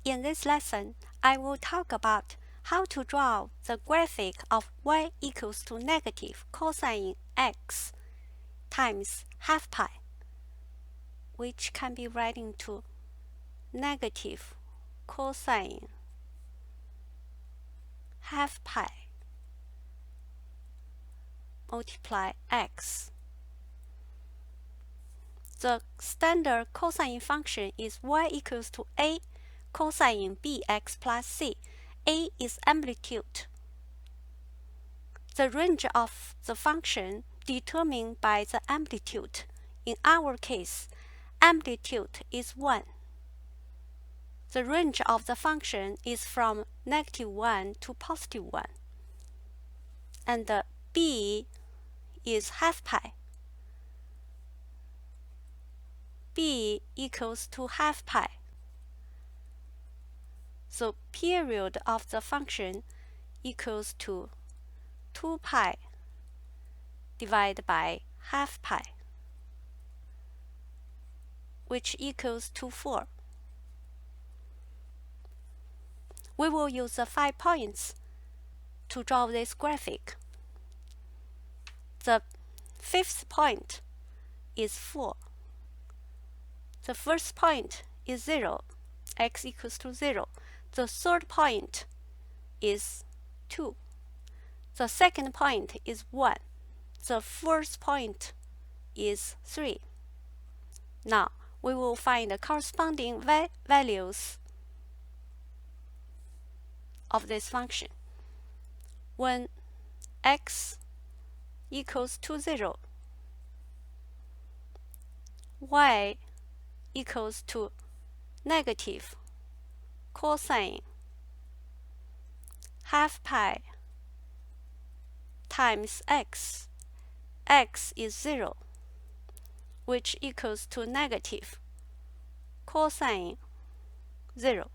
In this lesson, I will talk about how to draw the graphic of y equals to negative cosine x times half pi, which can be written into negative cosine half pi multiply x. The standard cosine function is y equals to a cosine bx plus c. A is amplitude. The range of the function determined by the amplitude. In our case, amplitude is 1. The range of the function is from -1 to +1. And the b is half pi. b equals to half pi. So period of the function equals to 2 pi divided by half pi, which equals to 4. We will use the 5 points to draw this graphic. The 5th point is 4. The first point is 0, x equals to 0. The third point is 2. The second point is 1. The fourth point is 3. Now, we will find the corresponding values of this function. When x equals to 0, y equals to negative cosine half pi times x. X is 0, which equals to negative cosine 0,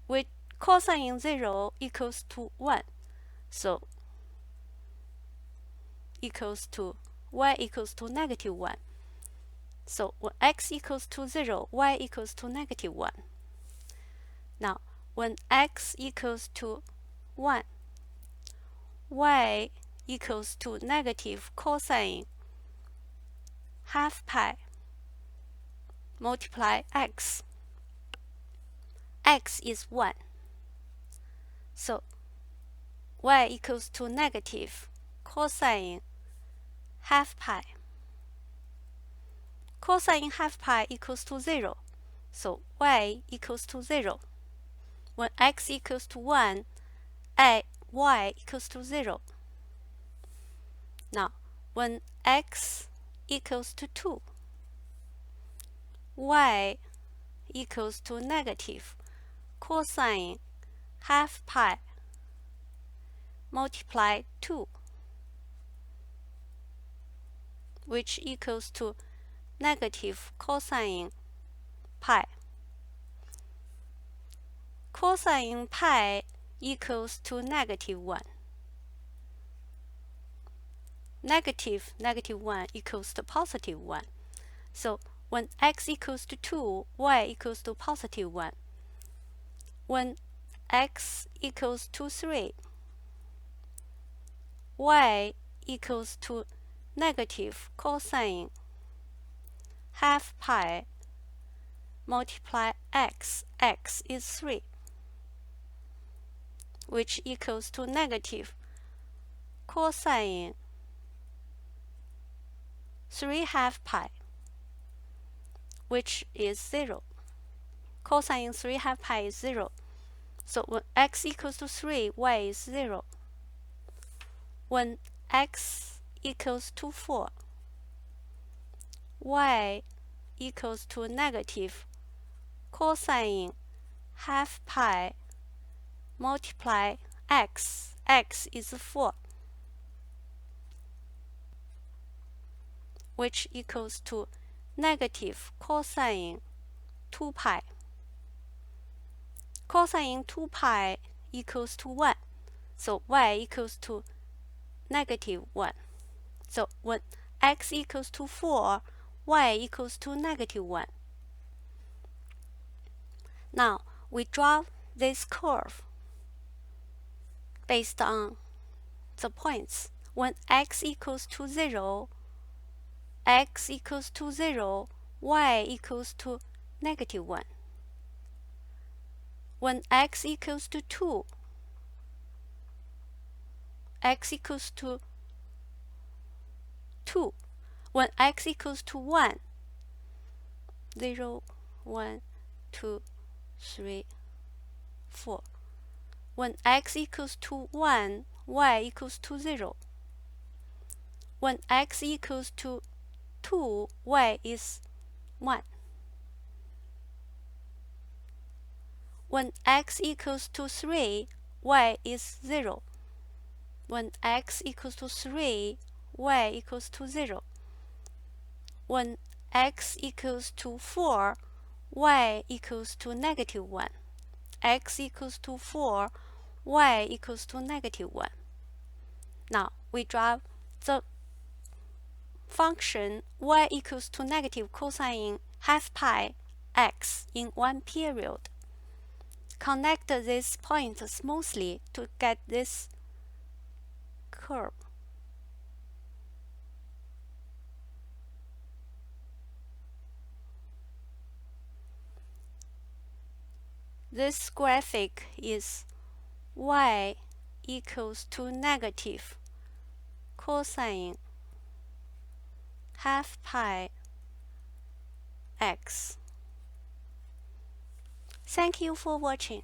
with cosine 0 equals to 1, so equals to y equals to -1. So when x equals to 0, y equals to -1. Now, when x equals to 1, y equals to negative cosine half pi multiply x. X is 1. So y equals to negative cosine half pi. Cosine half pi equals to 0, so y equals to 0. When x equals to 1, y equals to 0. Now, when x equals to 2, y equals to negative cosine half pi multiply 2, which equals to negative cosine pi. Cosine pi equals to -1. Negative 1 equals to +1. So when x equals to 2, y equals to +1. When x equals to 3, y equals to negative cosine half pi multiply x. X is 3, which equals to negative cosine 3 half pi, which is 0. Cosine 3 half pi is 0. So when x equals to 3, y is 0. When x equals to 4, y equals to negative cosine half pi multiply x. X is 4, which equals to negative cosine 2 pi. Cosine 2 pi equals to 1, so y equals to -1. So when x equals to 4, y equals to -1. Now we draw this curve based on the points. When x equals to 0, x equals to 0, y equals to -1. When x equals to 2, x equals to 2. When x equals to 1, 0, 1, 2, 3, 4. When x equals to 1, y equals to 0. When x equals to 2, y is 1. When x equals to 3, y is 0. When x equals to 3, y equals to 0. When x equals to 4, y equals to -1. X equals to 4, y equals to -1. Now we draw the function y equals to negative cosine half pi x in one period. Connect this point smoothly to get this curve. This graphic is y equals to negative cosine half pi x. Thank you for watching.